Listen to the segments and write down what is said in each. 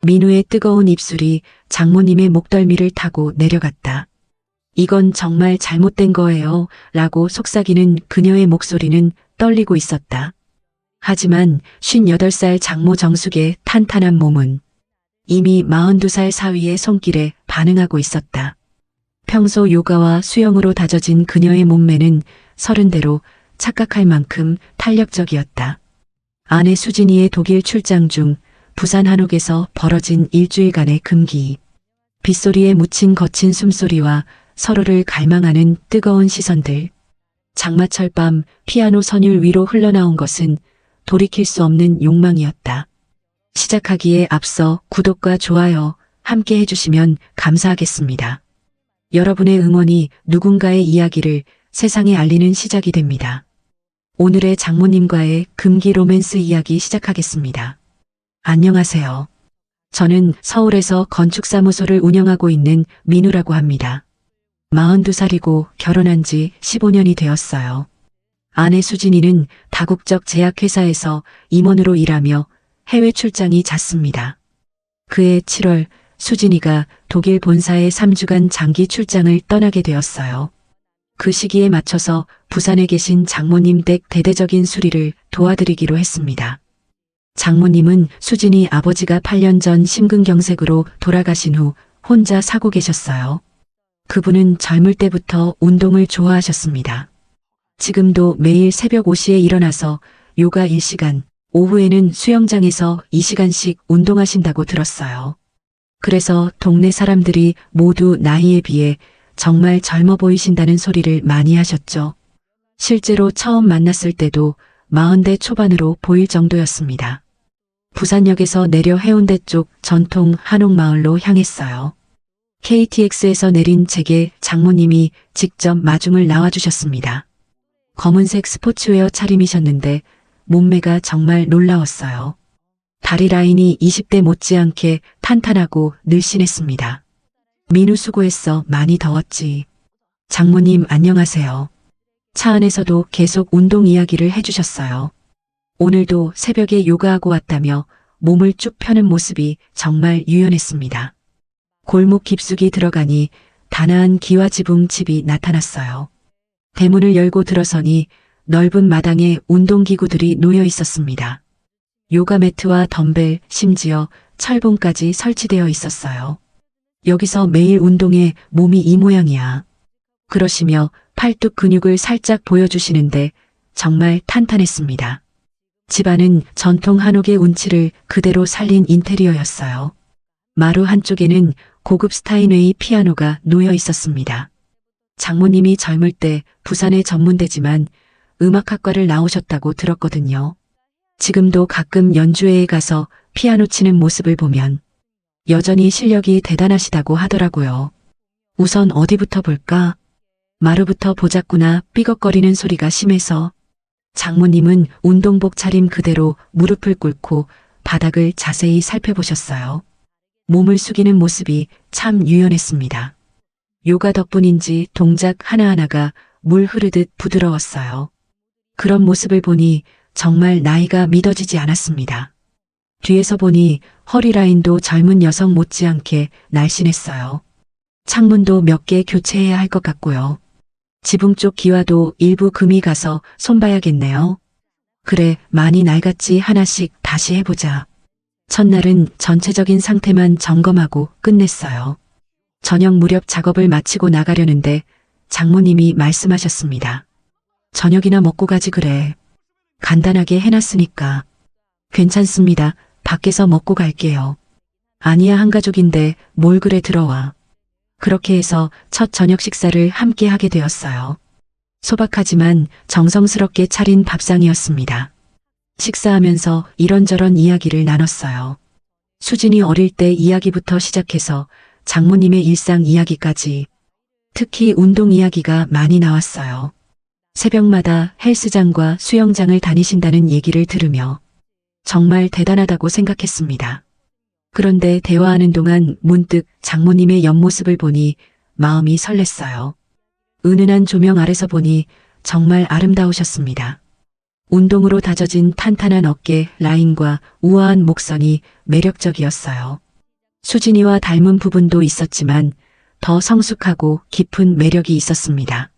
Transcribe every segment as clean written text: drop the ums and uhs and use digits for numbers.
민우의 뜨거운 입술이 장모님의 목덜미를 타고 내려갔다. 이건 정말 잘못된 거예요. 라고 속삭이는 그녀의 목소리는 떨리고 있었다. 하지만 58살 장모 정숙의 탄탄한 몸은 이미 42살 사위의 손길에 반응하고 있었다. 평소 요가와 수영으로 다져진 그녀의 몸매는 서른대로 착각할 만큼 탄력적이었다. 아내 수진이의 독일 출장 중 부산 한옥에서 벌어진 일주일간의 금기, 빗소리에 묻힌 거친 숨소리와 서로를 갈망하는 뜨거운 시선들. 장마철 밤 피아노 선율 위로 흘러나온 것은 돌이킬 수 없는 욕망이었다. 시작하기에 앞서 구독과 좋아요 함께 해주시면 감사하겠습니다. 여러분의 응원이 누군가의 이야기를 세상에 알리는 시작이 됩니다. 오늘의 장모님과의 금기 로맨스 이야기 시작하겠습니다. 안녕하세요. 저는 서울에서 건축사무소를 운영하고 있는 민우라고 합니다. 42살이고 결혼한 지 15년이 되었어요. 아내 수진이는 다국적 제약회사에서 임원으로 일하며 해외 출장이 잦습니다. 그해 7월 수진이가 독일 본사에 3주간 장기 출장을 떠나게 되었어요. 그 시기에 맞춰서 부산에 계신 장모님 댁 대대적인 수리를 도와드리기로 했습니다. 장모님은 수진이 아버지가 8년 전 심근경색으로 돌아가신 후 혼자 사고 계셨어요. 그분은 젊을 때부터 운동을 좋아하셨습니다. 지금도 매일 새벽 5시에 일어나서 요가 1시간, 오후에는 수영장에서 2시간씩 운동하신다고 들었어요. 그래서 동네 사람들이 모두 나이에 비해 정말 젊어 보이신다는 소리를 많이 하셨죠. 실제로 처음 만났을 때도 40대 초반으로 보일 정도였습니다. 부산역에서 내려 해운대 쪽 전통 한옥마을로 향했어요. KTX에서 내린 제게 장모님이 직접 마중을 나와주셨습니다. 검은색 스포츠웨어 차림이셨는데 몸매가 정말 놀라웠어요. 다리 라인이 20대 못지않게 탄탄하고 늘씬했습니다. 민우 수고했어. 많이 더웠지. 장모님 안녕하세요. 차 안에서도 계속 운동 이야기를 해주셨어요. 오늘도 새벽에 요가하고 왔다며 몸을 쭉 펴는 모습이 정말 유연했습니다. 골목 깊숙이 들어가니 단아한 기와 지붕 집이 나타났어요. 대문을 열고 들어서니 넓은 마당에 운동기구들이 놓여 있었습니다. 요가 매트와 덤벨, 심지어 철봉까지 설치되어 있었어요. 여기서 매일 운동해 몸이 이 모양이야. 그러시며 팔뚝 근육을 살짝 보여주시는데 정말 탄탄했습니다. 집안은 전통 한옥의 운치를 그대로 살린 인테리어였어요. 마루 한쪽에는 고급 스타인웨이 피아노가 놓여 있었습니다. 장모님이 젊을 때 부산의 전문대지만 음악학과를 나오셨다고 들었거든요. 지금도 가끔 연주회에 가서 피아노 치는 모습을 보면 여전히 실력이 대단하시다고 하더라고요. 우선 어디부터 볼까? 마루부터 보자꾸나 삐걱거리는 소리가 심해서 장모님은 운동복 차림 그대로 무릎을 꿇고 바닥을 자세히 살펴보셨어요. 몸을 숙이는 모습이 참 유연했습니다. 요가 덕분인지 동작 하나하나가 물 흐르듯 부드러웠어요. 그런 모습을 보니 정말 나이가 믿어지지 않았습니다. 뒤에서 보니 허리 라인도 젊은 여성 못지않게 날씬했어요. 창문도 몇 개 교체해야 할 것 같고요. 지붕 쪽 기와도 일부 금이 가서 손봐야겠네요. 그래, 많이 낡았지. 하나씩 다시 해보자. 첫날은 전체적인 상태만 점검하고 끝냈어요. 저녁 무렵 작업을 마치고 나가려는데 장모님이 말씀하셨습니다. 저녁이나 먹고 가지. 그래. 간단하게 해놨으니까. 괜찮습니다. 밖에서 먹고 갈게요. 아니야, 한 가족인데 뭘 그래, 들어와. 그렇게 해서 첫 저녁 식사를 함께 하게 되었어요. 소박하지만 정성스럽게 차린 밥상이었습니다. 식사하면서 이런저런 이야기를 나눴어요. 수진이 어릴 때 이야기부터 시작해서 장모님의 일상 이야기까지, 특히 운동 이야기가 많이 나왔어요. 새벽마다 헬스장과 수영장을 다니신다는 얘기를 들으며 정말 대단하다고 생각했습니다. 그런데 대화하는 동안 문득 장모님의 옆모습을 보니 마음이 설렜어요. 은은한 조명 아래서 보니 정말 아름다우셨습니다. 운동으로 다져진 탄탄한 어깨 라인과 우아한 목선이 매력적이었어요. 수진이와 닮은 부분도 있었지만 더 성숙하고 깊은 매력이 있었습니다.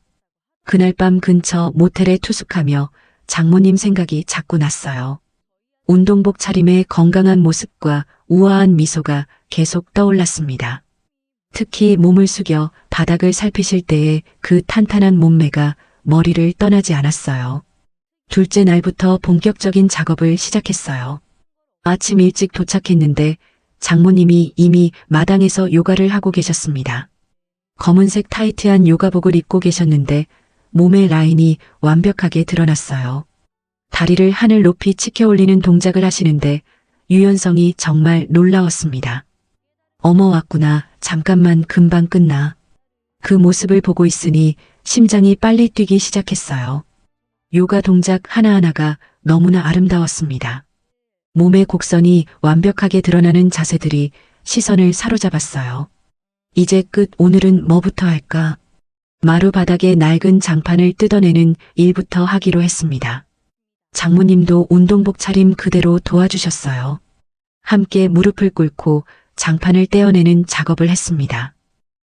그날 밤 근처 모텔에 투숙하며 장모님 생각이 자꾸 났어요. 운동복 차림의 건강한 모습과 우아한 미소가 계속 떠올랐습니다. 특히 몸을 숙여 바닥을 살피실 때의 그 탄탄한 몸매가 머리를 떠나지 않았어요. 둘째 날부터 본격적인 작업을 시작했어요. 아침 일찍 도착했는데 장모님이 이미 마당에서 요가를 하고 계셨습니다. 검은색 타이트한 요가복을 입고 계셨는데 몸의 라인이 완벽하게 드러났어요. 다리를 하늘 높이 치켜 올리는 동작을 하시는데 유연성이 정말 놀라웠습니다. 어머 왔구나. 잠깐만 금방 끝나. 그 모습을 보고 있으니 심장이 빨리 뛰기 시작했어요. 요가 동작 하나하나가 너무나 아름다웠습니다. 몸의 곡선이 완벽하게 드러나는 자세들이 시선을 사로잡았어요. 이제 끝. 오늘은 뭐부터 할까? 마루 바닥에 낡은 장판을 뜯어내는 일부터 하기로 했습니다. 장모님도 운동복 차림 그대로 도와주셨어요. 함께 무릎을 꿇고 장판을 떼어내는 작업을 했습니다.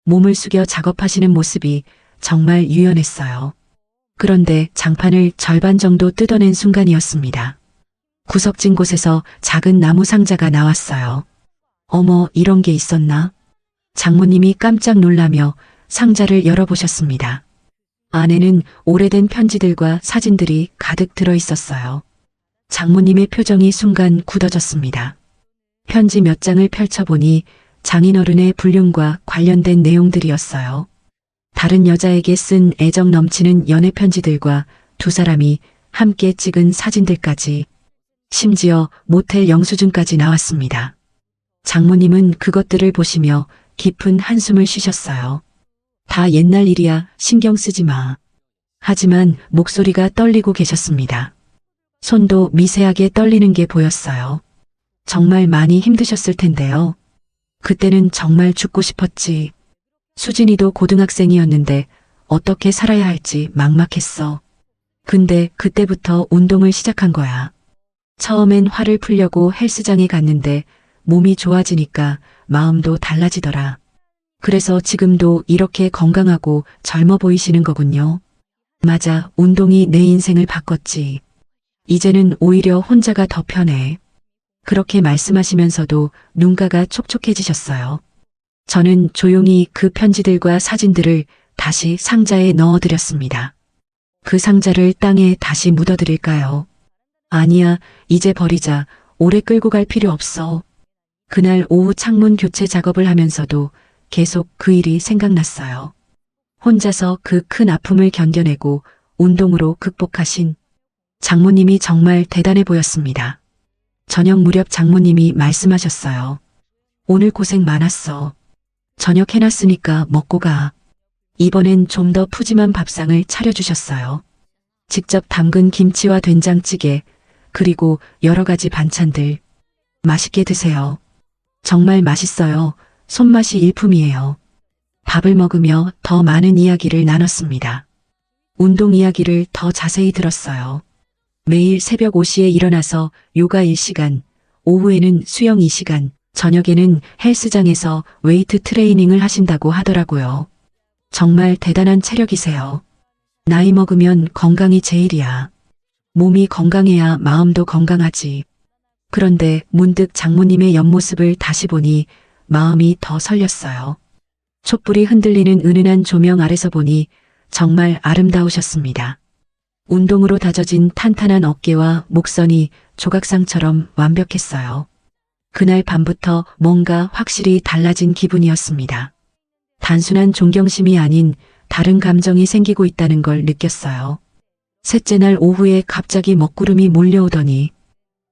몸을 숙여 작업하시는 모습이 정말 유연했어요. 그런데 장판을 절반 정도 뜯어낸 순간이었습니다. 구석진 곳에서 작은 나무 상자가 나왔어요. 어머, 이런 게 있었나? 장모님이 깜짝 놀라며 상자를 열어보셨습니다. 안에는 오래된 편지들과 사진들이 가득 들어 있었어요. 장모님의 표정이 순간 굳어졌습니다. 편지 몇 장을 펼쳐보니 장인어른의 불륜과 관련된 내용들이었어요. 다른 여자에게 쓴 애정 넘치는 연애 편지들과 두 사람이 함께 찍은 사진들까지, 심지어 모텔 영수증까지 나왔습니다. 장모님은 그것들을 보시며 깊은 한숨을 쉬셨어요. 다 옛날 일이야. 신경 쓰지 마. 하지만 목소리가 떨리고 계셨습니다. 손도 미세하게 떨리는 게 보였어요. 정말 많이 힘드셨을 텐데요. 그때는 정말 죽고 싶었지. 수진이도 고등학생이었는데 어떻게 살아야 할지 막막했어. 근데 그때부터 운동을 시작한 거야. 처음엔 화를 풀려고 헬스장에 갔는데 몸이 좋아지니까 마음도 달라지더라. 그래서 지금도 이렇게 건강하고 젊어 보이시는 거군요. 맞아, 운동이 내 인생을 바꿨지. 이제는 오히려 혼자가 더 편해. 그렇게 말씀하시면서도 눈가가 촉촉해지셨어요. 저는 조용히 그 편지들과 사진들을 다시 상자에 넣어드렸습니다. 그 상자를 땅에 다시 묻어드릴까요? 아니야, 이제 버리자. 오래 끌고 갈 필요 없어. 그날 오후 창문 교체 작업을 하면서도 계속 그 일이 생각났어요. 혼자서 그 큰 아픔을 견뎌내고 운동으로 극복하신 장모님이 정말 대단해 보였습니다. 저녁 무렵 장모님이 말씀하셨어요. 오늘 고생 많았어. 저녁 해놨으니까 먹고 가. 이번엔 좀 더 푸짐한 밥상을 차려주셨어요. 직접 담근 김치와 된장찌개, 그리고 여러 가지 반찬들. 맛있게 드세요. 정말 맛있어요. 손맛이 일품이에요. 밥을 먹으며 더 많은 이야기를 나눴습니다. 운동 이야기를 더 자세히 들었어요. 매일 새벽 5시에 일어나서 요가 1시간, 오후에는 수영 2시간, 저녁에는 헬스장에서 웨이트 트레이닝을 하신다고 하더라고요. 정말 대단한 체력이세요. 나이 먹으면 건강이 제일이야. 몸이 건강해야 마음도 건강하지. 그런데 문득 장모님의 옆모습을 다시 보니 마음이 더 설렸어요. 촛불이 흔들리는 은은한 조명 아래서 보니 정말 아름다우셨습니다. 운동으로 다져진 탄탄한 어깨와 목선이 조각상처럼 완벽했어요. 그날 밤부터 뭔가 확실히 달라진 기분이었습니다. 단순한 존경심이 아닌 다른 감정이 생기고 있다는 걸 느꼈어요. 셋째 날 오후에 갑자기 먹구름이 몰려오더니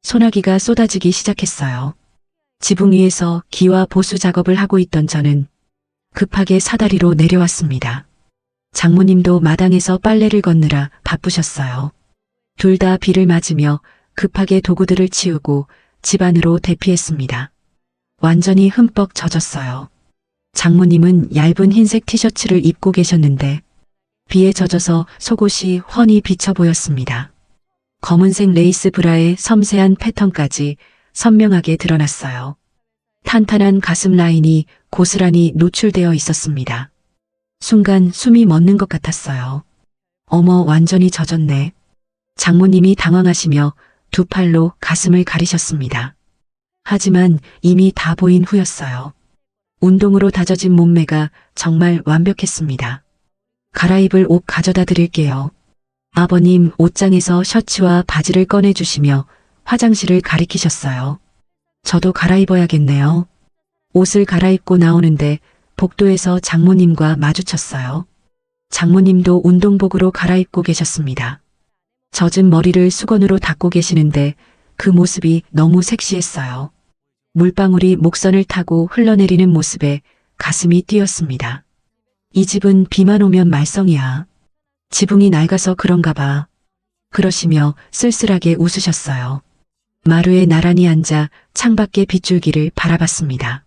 소나기가 쏟아지기 시작했어요. 지붕 위에서 기와 보수 작업을 하고 있던 저는 급하게 사다리로 내려왔습니다. 장모님도 마당에서 빨래를 건느라 바쁘셨어요. 둘 다 비를 맞으며 급하게 도구들을 치우고 집 안으로 대피했습니다. 완전히 흠뻑 젖었어요. 장모님은 얇은 흰색 티셔츠를 입고 계셨는데 비에 젖어서 속옷이 훤히 비쳐 보였습니다. 검은색 레이스 브라의 섬세한 패턴까지 선명하게 드러났어요. 탄탄한 가슴 라인이 고스란히 노출되어 있었습니다. 순간 숨이 멎는 것 같았어요. 어머, 완전히 젖었네. 장모님이 당황하시며 두 팔로 가슴을 가리셨습니다. 하지만 이미 다 보인 후였어요. 운동으로 다져진 몸매가 정말 완벽했습니다. 갈아입을 옷 가져다 드릴게요. 아버님 옷장에서 셔츠와 바지를 꺼내주시며 화장실을 가리키셨어요. 저도 갈아입어야겠네요. 옷을 갈아입고 나오는데 복도에서 장모님과 마주쳤어요. 장모님도 운동복으로 갈아입고 계셨습니다. 젖은 머리를 수건으로 닦고 계시는데 그 모습이 너무 섹시했어요. 물방울이 목선을 타고 흘러내리는 모습에 가슴이 뛰었습니다. 이 집은 비만 오면 말썽이야. 지붕이 낡아서 그런가 봐. 그러시며 쓸쓸하게 웃으셨어요. 마루에 나란히 앉아 창밖의 빗줄기를 바라봤습니다.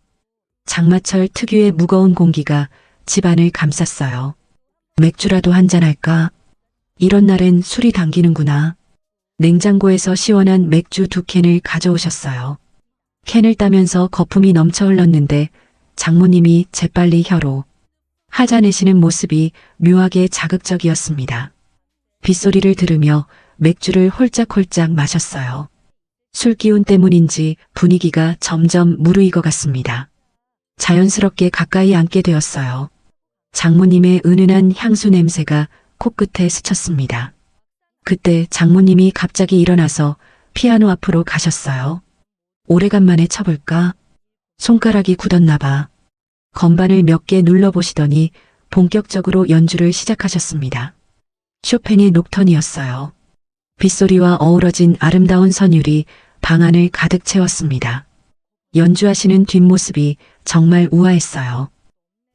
장마철 특유의 무거운 공기가 집안을 감쌌어요. 맥주라도 한잔할까? 이런 날엔 술이 당기는구나. 냉장고에서 시원한 맥주 2캔을 가져오셨어요. 캔을 따면서 거품이 넘쳐 흘렀는데 장모님이 재빨리 혀로 하자내시는 모습이 묘하게 자극적이었습니다. 빗소리를 들으며 맥주를 홀짝홀짝 마셨어요. 술 기운 때문인지 분위기가 점점 무르익어 갔습니다. 자연스럽게 가까이 앉게 되었어요. 장모님의 은은한 향수 냄새가 코끝에 스쳤습니다. 그때 장모님이 갑자기 일어나서 피아노 앞으로 가셨어요. 오래간만에 쳐볼까? 손가락이 굳었나 봐. 건반을 몇 개 눌러보시더니 본격적으로 연주를 시작하셨습니다. 쇼팽의 녹턴이었어요. 빗소리와 어우러진 아름다운 선율이 방 안을 가득 채웠습니다. 연주하시는 뒷모습이 정말 우아했어요.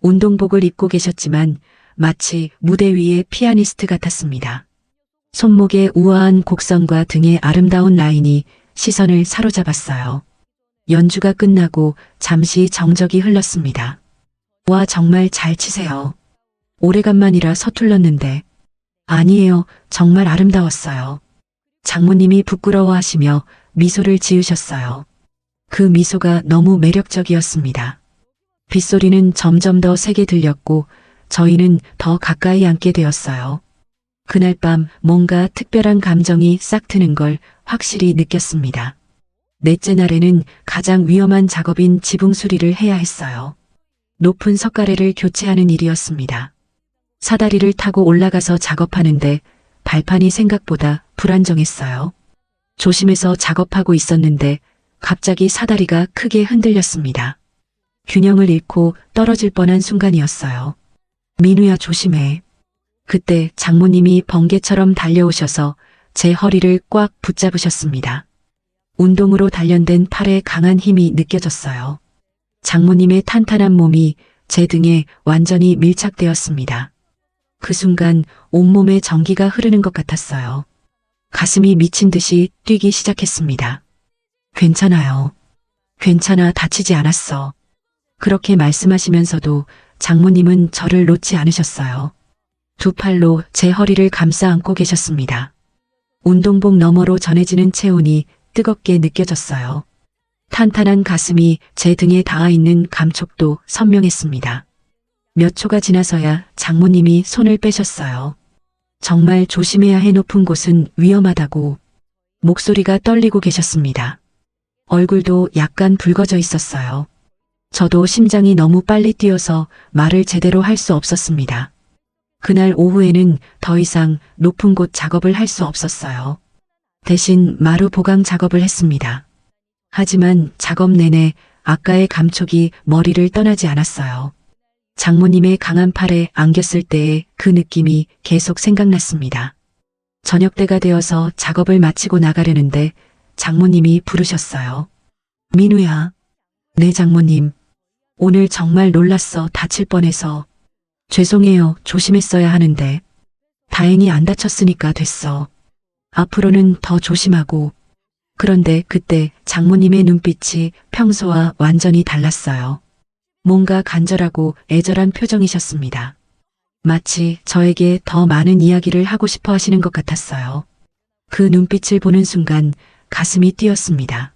운동복을 입고 계셨지만 마치 무대 위의 피아니스트 같았습니다. 손목의 우아한 곡선과 등의 아름다운 라인이 시선을 사로잡았어요. 연주가 끝나고 잠시 정적이 흘렀습니다. 와, 정말 잘 치세요. 오래간만이라 서툴렀는데. 아니에요, 정말 아름다웠어요. 장모님이 부끄러워하시며 미소를 지으셨어요. 그 미소가 너무 매력적이었습니다. 빗소리는 점점 더 세게 들렸고 저희는 더 가까이 앉게 되었어요. 그날 밤 뭔가 특별한 감정이 싹 트는 걸 확실히 느꼈습니다. 넷째 날에는 가장 위험한 작업인 지붕 수리를 해야 했어요. 높은 석가래를 교체하는 일이었습니다. 사다리를 타고 올라가서 작업하는데 발판이 생각보다 불안정했어요. 조심해서 작업하고 있었는데 갑자기 사다리가 크게 흔들렸습니다. 균형을 잃고 떨어질 뻔한 순간이었어요. 민우야, 조심해. 그때 장모님이 번개처럼 달려오셔서 제 허리를 꽉 붙잡으셨습니다. 운동으로 단련된 팔에 강한 힘이 느껴졌어요. 장모님의 탄탄한 몸이 제 등에 완전히 밀착되었습니다. 그 순간 온몸에 전기가 흐르는 것 같았어요. 가슴이 미친 듯이 뛰기 시작했습니다. 괜찮아요. 괜찮아, 다치지 않았어. 그렇게 말씀하시면서도 장모님은 저를 놓지 않으셨어요. 두 팔로 제 허리를 감싸 안고 계셨습니다. 운동복 너머로 전해지는 체온이 뜨겁게 느껴졌어요. 탄탄한 가슴이 제 등에 닿아 있는 감촉도 선명했습니다. 몇 초가 지나서야 장모님이 손을 빼셨어요. 정말 조심해야 해, 높은 곳은 위험하다고. 목소리가 떨리고 계셨습니다. 얼굴도 약간 붉어져 있었어요. 저도 심장이 너무 빨리 뛰어서 말을 제대로 할 수 없었습니다. 그날 오후에는 더 이상 높은 곳 작업을 할 수 없었어요. 대신 마루 보강 작업을 했습니다. 하지만 작업 내내 아까의 감촉이 머리를 떠나지 않았어요. 장모님의 강한 팔에 안겼을 때의 그 느낌이 계속 생각났습니다. 저녁 때가 되어서 작업을 마치고 나가려는데 장모님이 부르셨어요. 민우야. 네, 장모님. 오늘 정말 놀랐어. 다칠 뻔해서. 죄송해요. 조심했어야 하는데. 다행히 안 다쳤으니까 됐어. 앞으로는 더 조심하고. 그런데 그때 장모님의 눈빛이 평소와 완전히 달랐어요. 뭔가 간절하고 애절한 표정이셨습니다. 마치 저에게 더 많은 이야기를 하고 싶어 하시는 것 같았어요. 그 눈빛을 보는 순간 가슴이 뛰었습니다.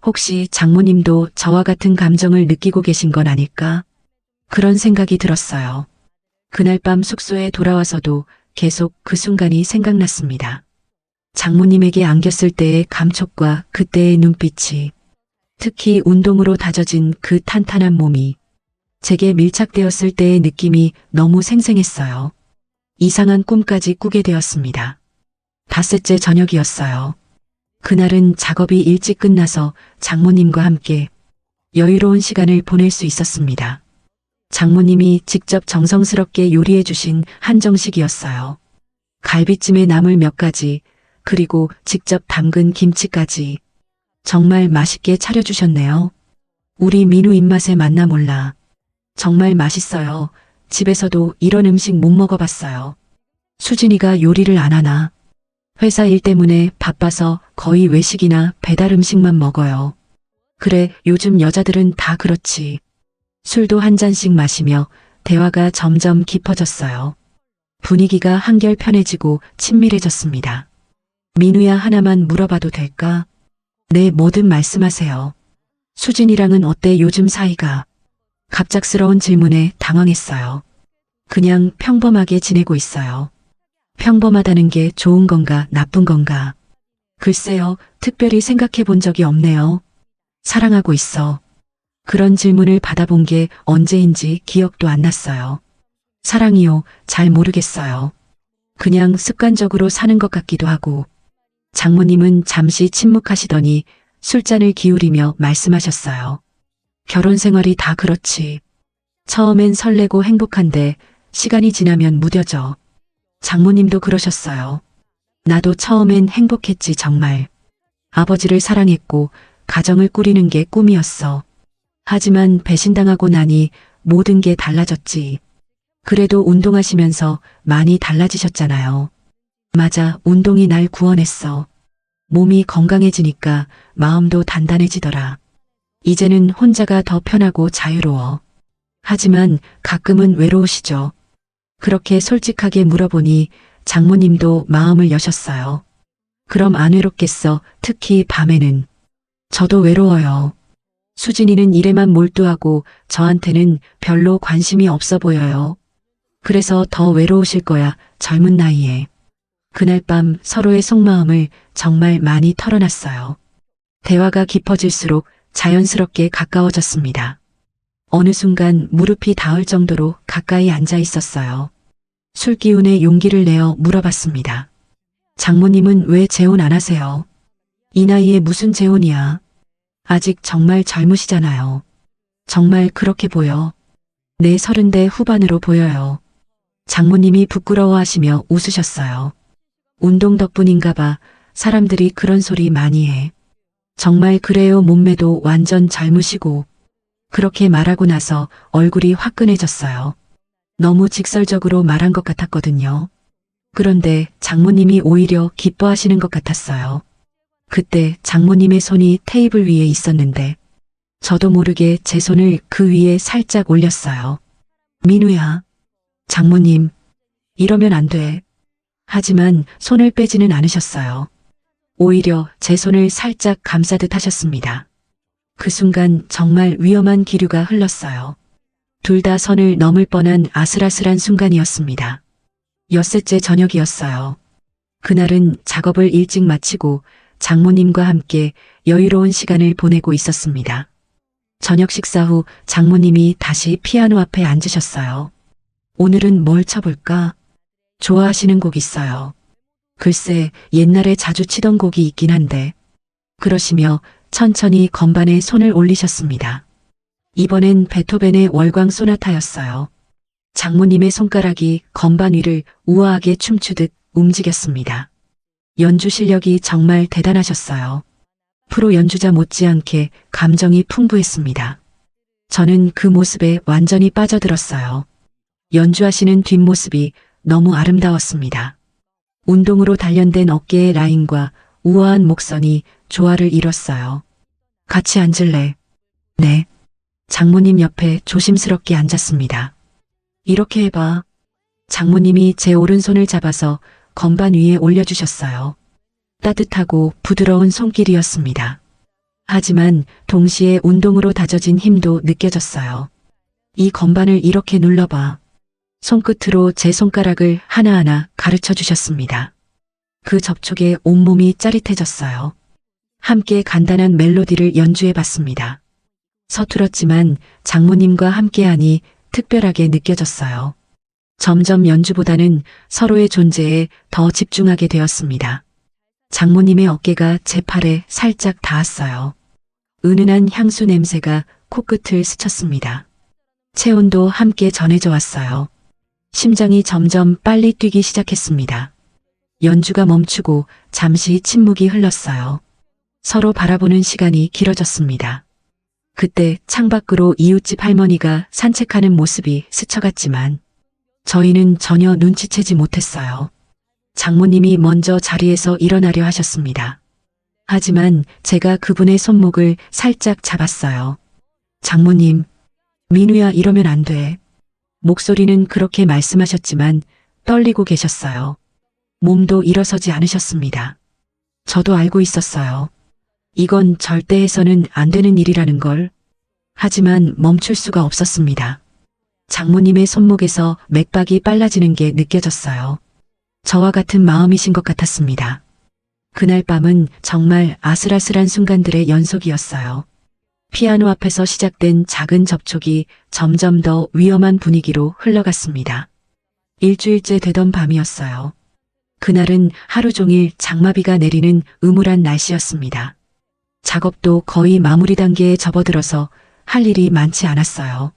혹시 장모님도 저와 같은 감정을 느끼고 계신 건 아닐까? 그런 생각이 들었어요. 그날 밤 숙소에 돌아와서도 계속 그 순간이 생각났습니다. 장모님에게 안겼을 때의 감촉과 그때의 눈빛이, 특히 운동으로 다져진 그 탄탄한 몸이 제게 밀착되었을 때의 느낌이 너무 생생했어요. 이상한 꿈까지 꾸게 되었습니다. 닷새째 저녁이었어요. 그날은 작업이 일찍 끝나서 장모님과 함께 여유로운 시간을 보낼 수 있었습니다. 장모님이 직접 정성스럽게 요리해 주신 한정식이었어요. 갈비찜에 나물 몇 가지, 그리고 직접 담근 김치까지. 정말 맛있게 차려주셨네요. 우리 민우 입맛에 맞나 몰라. 정말 맛있어요. 집에서도 이런 음식 못 먹어봤어요. 수진이가 요리를 안 하나? 회사 일 때문에 바빠서 거의 외식이나 배달 음식만 먹어요. 그래, 요즘 여자들은 다 그렇지. 술도 한 잔씩 마시며 대화가 점점 깊어졌어요. 분위기가 한결 편해지고 친밀해졌습니다. 민우야, 하나만 물어봐도 될까? 네, 뭐든 말씀하세요. 수진이랑은 어때, 요즘 사이가? 갑작스러운 질문에 당황했어요. 그냥 평범하게 지내고 있어요. 평범하다는 게 좋은 건가 나쁜 건가? 글쎄요, 특별히 생각해 본 적이 없네요. 사랑하고 있어. 그런 질문을 받아본 게 언제인지 기억도 안 났어요. 사랑이요, 잘 모르겠어요. 그냥 습관적으로 사는 것 같기도 하고. 장모님은 잠시 침묵하시더니 술잔을 기울이며 말씀하셨어요. 결혼 생활이 다 그렇지. 처음엔 설레고 행복한데 시간이 지나면 무뎌져. 장모님도 그러셨어요. 나도 처음엔 행복했지 정말. 아버지를 사랑했고 가정을 꾸리는 게 꿈이었어. 하지만 배신당하고 나니 모든 게 달라졌지. 그래도 운동하시면서 많이 달라지셨잖아요. 맞아, 운동이 날 구원했어. 몸이 건강해지니까 마음도 단단해지더라. 이제는 혼자가 더 편하고 자유로워. 하지만 가끔은 외로우시죠? 그렇게 솔직하게 물어보니 장모님도 마음을 여셨어요. 그럼 안 외롭겠어, 특히 밤에는. 저도 외로워요. 수진이는 일에만 몰두하고 저한테는 별로 관심이 없어 보여요. 그래서 더 외로우실 거야, 젊은 나이에. 그날 밤 서로의 속마음을 정말 많이 털어놨어요. 대화가 깊어질수록 자연스럽게 가까워졌습니다. 어느 순간 무릎이 닿을 정도로 가까이 앉아 있었어요. 술 기운에 용기를 내어 물어봤습니다. 장모님은 왜 재혼 안 하세요? 이 나이에 무슨 재혼이야? 아직 정말 젊으시잖아요. 정말 그렇게 보여. 내 30대 후반으로 보여요. 장모님이 부끄러워하시며 웃으셨어요. 운동 덕분인가 봐. 사람들이 그런 소리 많이 해. 정말 그래요. 몸매도 완전 젊으시고. 그렇게 말하고 나서 얼굴이 화끈해졌어요. 너무 직설적으로 말한 것 같았거든요. 그런데 장모님이 오히려 기뻐하시는 것 같았어요. 그때 장모님의 손이 테이블 위에 있었는데 저도 모르게 제 손을 그 위에 살짝 올렸어요. 민우야. 장모님, 이러면 안 돼. 하지만 손을 빼지는 않으셨어요. 오히려 제 손을 살짝 감싸듯 하셨습니다. 그 순간 정말 위험한 기류가 흘렀어요. 둘 다 선을 넘을 뻔한 아슬아슬한 순간이었습니다. 엿새째 저녁이었어요. 그날은 작업을 일찍 마치고 장모님과 함께 여유로운 시간을 보내고 있었습니다. 저녁 식사 후 장모님이 다시 피아노 앞에 앉으셨어요. 오늘은 뭘 쳐볼까? 좋아하시는 곡 있어요. 글쎄, 옛날에 자주 치던 곡이 있긴 한데. 그러시며 천천히 건반에 손을 올리셨습니다. 이번엔 베토벤의 월광 소나타였어요. 장모님의 손가락이 건반 위를 우아하게 춤추듯 움직였습니다. 연주 실력이 정말 대단하셨어요. 프로 연주자 못지않게 감정이 풍부했습니다. 저는 그 모습에 완전히 빠져들었어요. 연주하시는 뒷모습이 너무 아름다웠습니다. 운동으로 단련된 어깨의 라인과 우아한 목선이 조화를 이뤘어요. 같이 앉을래? 네. 장모님 옆에 조심스럽게 앉았습니다. 이렇게 해봐. 장모님이 제 오른손을 잡아서 건반 위에 올려주셨어요. 따뜻하고 부드러운 손길이었습니다. 하지만 동시에 운동으로 다져진 힘도 느껴졌어요. 이 건반을 이렇게 눌러봐. 손끝으로 제 손가락을 하나하나 가르쳐 주셨습니다. 그 접촉에 온몸이 짜릿해졌어요. 함께 간단한 멜로디를 연주해 봤습니다. 서툴었지만 장모님과 함께하니 특별하게 느껴졌어요. 점점 연주보다는 서로의 존재에 더 집중하게 되었습니다. 장모님의 어깨가 제 팔에 살짝 닿았어요. 은은한 향수 냄새가 코끝을 스쳤습니다. 체온도 함께 전해져 왔어요. 심장이 점점 빨리 뛰기 시작했습니다. 연주가 멈추고 잠시 침묵이 흘렀어요. 서로 바라보는 시간이 길어졌습니다. 그때 창밖으로 이웃집 할머니가 산책하는 모습이 스쳐갔지만 저희는 전혀 눈치채지 못했어요. 장모님이 먼저 자리에서 일어나려 하셨습니다. 하지만 제가 그분의 손목을 살짝 잡았어요. 장모님, 민우야 이러면 안 돼. 목소리는 그렇게 말씀하셨지만 떨리고 계셨어요. 몸도 일어서지 않으셨습니다. 저도 알고 있었어요. 이건 절대 해서는 안 되는 일이라는 걸. 하지만 멈출 수가 없었습니다. 장모님의 손목에서 맥박이 빨라지는 게 느껴졌어요. 저와 같은 마음이신 것 같았습니다. 그날 밤은 정말 아슬아슬한 순간들의 연속이었어요. 피아노 앞에서 시작된 작은 접촉이 점점 더 위험한 분위기로 흘러갔습니다. 일주일째 되던 밤이었어요. 그날은 하루 종일 장마비가 내리는 음울한 날씨였습니다. 작업도 거의 마무리 단계에 접어들어서 할 일이 많지 않았어요.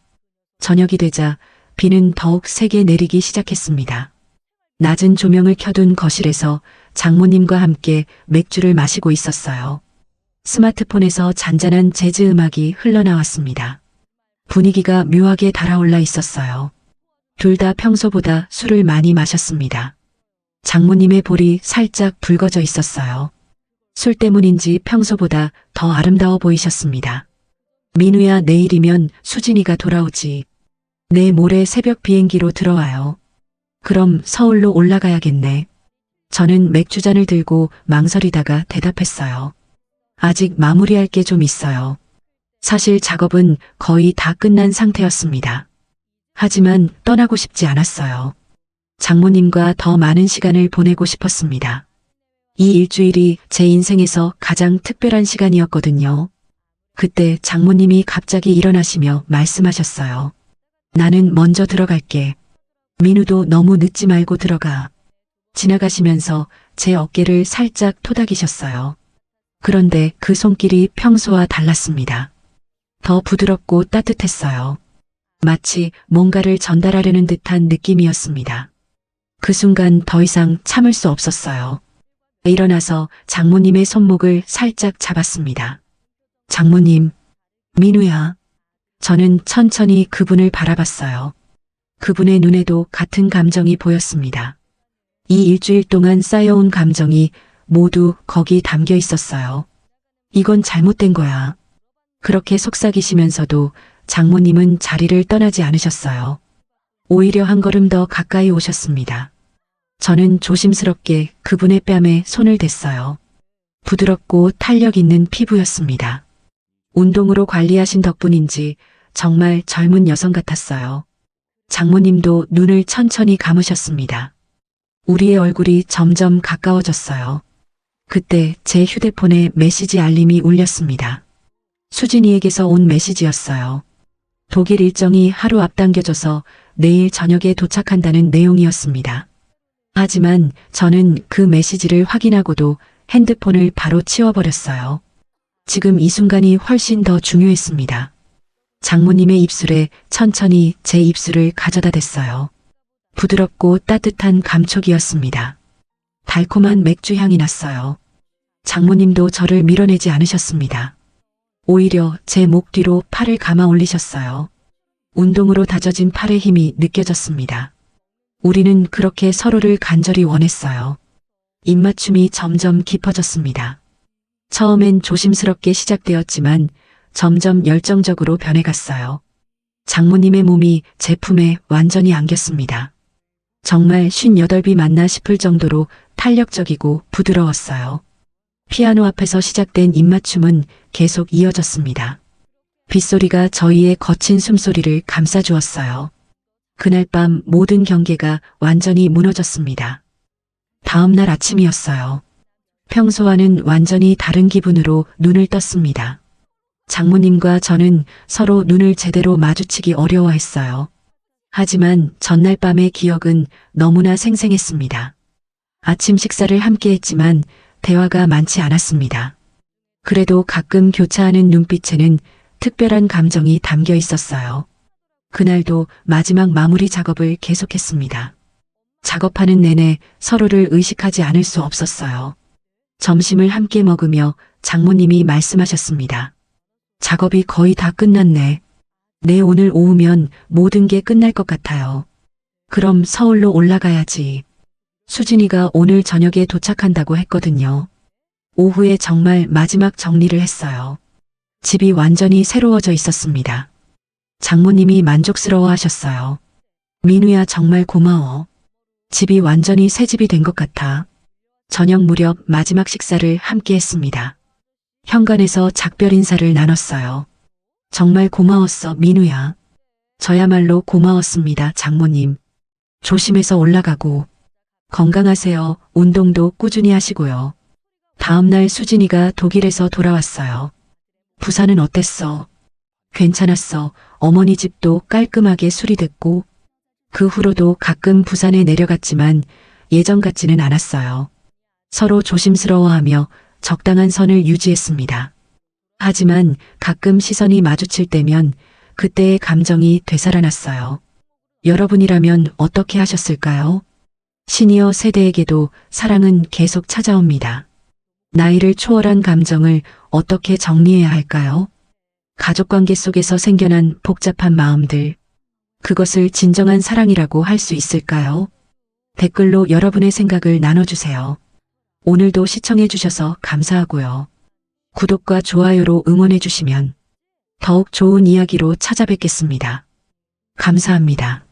저녁이 되자 비는 더욱 세게 내리기 시작했습니다. 낮은 조명을 켜둔 거실에서 장모님과 함께 맥주를 마시고 있었어요. 스마트폰에서 잔잔한 재즈 음악이 흘러나왔습니다. 분위기가 묘하게 달아올라 있었어요. 둘 다 평소보다 술을 많이 마셨습니다. 장모님의 볼이 살짝 붉어져 있었어요. 술 때문인지 평소보다 더 아름다워 보이셨습니다. 민우야, 내일이면 수진이가 돌아오지. 내 모레 새벽 비행기로 들어와요. 그럼 서울로 올라가야겠네. 저는 맥주잔을 들고 망설이다가 대답했어요. 아직 마무리할 게 좀 있어요. 사실 작업은 거의 다 끝난 상태였습니다. 하지만 떠나고 싶지 않았어요. 장모님과 더 많은 시간을 보내고 싶었습니다. 이 일주일이 제 인생에서 가장 특별한 시간이었거든요. 그때 장모님이 갑자기 일어나시며 말씀하셨어요. 나는 먼저 들어갈게. 민우도 너무 늦지 말고 들어가. 지나가시면서 제 어깨를 살짝 토닥이셨어요. 그런데 그 손길이 평소와 달랐습니다. 더 부드럽고 따뜻했어요. 마치 뭔가를 전달하려는 듯한 느낌이었습니다. 그 순간 더 이상 참을 수 없었어요. 일어나서 장모님의 손목을 살짝 잡았습니다. 장모님, 민우야. 저는 천천히 그분을 바라봤어요. 그분의 눈에도 같은 감정이 보였습니다. 이 일주일 동안 쌓여온 감정이 모두 거기 담겨 있었어요. 이건 잘못된 거야. 그렇게 속삭이시면서도 장모님은 자리를 떠나지 않으셨어요. 오히려 한 걸음 더 가까이 오셨습니다. 저는 조심스럽게 그분의 뺨에 손을 댔어요. 부드럽고 탄력 있는 피부였습니다. 운동으로 관리하신 덕분인지 정말 젊은 여성 같았어요. 장모님도 눈을 천천히 감으셨습니다. 우리의 얼굴이 점점 가까워졌어요. 그때 제 휴대폰에 메시지 알림이 울렸습니다. 수진이에게서 온 메시지였어요. 독일 일정이 하루 앞당겨져서 내일 저녁에 도착한다는 내용이었습니다. 하지만 저는 그 메시지를 확인하고도 핸드폰을 바로 치워버렸어요. 지금 이 순간이 훨씬 더 중요했습니다. 장모님의 입술에 천천히 제 입술을 가져다 댔어요. 부드럽고 따뜻한 감촉이었습니다. 달콤한 맥주 향이 났어요. 장모님도 저를 밀어내지 않으셨습니다. 오히려 제 목 뒤로 팔을 감아 올리셨어요. 운동으로 다져진 팔의 힘이 느껴졌습니다. 우리는 그렇게 서로를 간절히 원했어요. 입맞춤이 점점 깊어졌습니다. 처음엔 조심스럽게 시작되었지만 점점 열정적으로 변해갔어요. 장모님의 몸이 제 품에 완전히 안겼습니다. 정말 58비 맞나 싶을 정도로 탄력적이고 부드러웠어요. 피아노 앞에서 시작된 입맞춤은 계속 이어졌습니다. 빗소리가 저희의 거친 숨소리를 감싸주었어요. 그날 밤 모든 경계가 완전히 무너졌습니다. 다음 날 아침이었어요. 평소와는 완전히 다른 기분으로 눈을 떴습니다. 장모님과 저는 서로 눈을 제대로 마주치기 어려워했어요. 하지만 전날 밤의 기억은 너무나 생생했습니다. 아침 식사를 함께 했지만 대화가 많지 않았습니다. 그래도 가끔 교차하는 눈빛에는 특별한 감정이 담겨 있었어요. 그날도 마지막 마무리 작업을 계속했습니다. 작업하는 내내 서로를 의식하지 않을 수 없었어요. 점심을 함께 먹으며 장모님이 말씀하셨습니다. 작업이 거의 다 끝났네. 내 오늘 오후면 모든 게 끝날 것 같아요. 그럼 서울로 올라가야지. 수진이가 오늘 저녁에 도착한다고 했거든요. 오후에 정말 마지막 정리를 했어요. 집이 완전히 새로워져 있었습니다. 장모님이 만족스러워 하셨어요. 민우야 정말 고마워. 집이 완전히 새 집이 된 것 같아. 저녁 무렵 마지막 식사를 함께 했습니다. 현관에서 작별 인사를 나눴어요. 정말 고마웠어, 민우야. 저야말로 고마웠습니다, 장모님. 조심해서 올라가고. 건강하세요. 운동도 꾸준히 하시고요. 다음 날 수진이가 독일에서 돌아왔어요. 부산은 어땠어? 괜찮았어. 어머니 집도 깔끔하게 수리됐고, 그 후로도 가끔 부산에 내려갔지만 예전 같지는 않았어요. 서로 조심스러워하며 적당한 선을 유지했습니다. 하지만 가끔 시선이 마주칠 때면 그때의 감정이 되살아났어요. 여러분이라면 어떻게 하셨을까요? 시니어 세대에게도 사랑은 계속 찾아옵니다. 나이를 초월한 감정을 어떻게 정리해야 할까요? 가족관계 속에서 생겨난 복잡한 마음들, 그것을 진정한 사랑이라고 할 수 있을까요? 댓글로 여러분의 생각을 나눠주세요. 오늘도 시청해주셔서 감사하고요. 구독과 좋아요로 응원해주시면 더욱 좋은 이야기로 찾아뵙겠습니다. 감사합니다.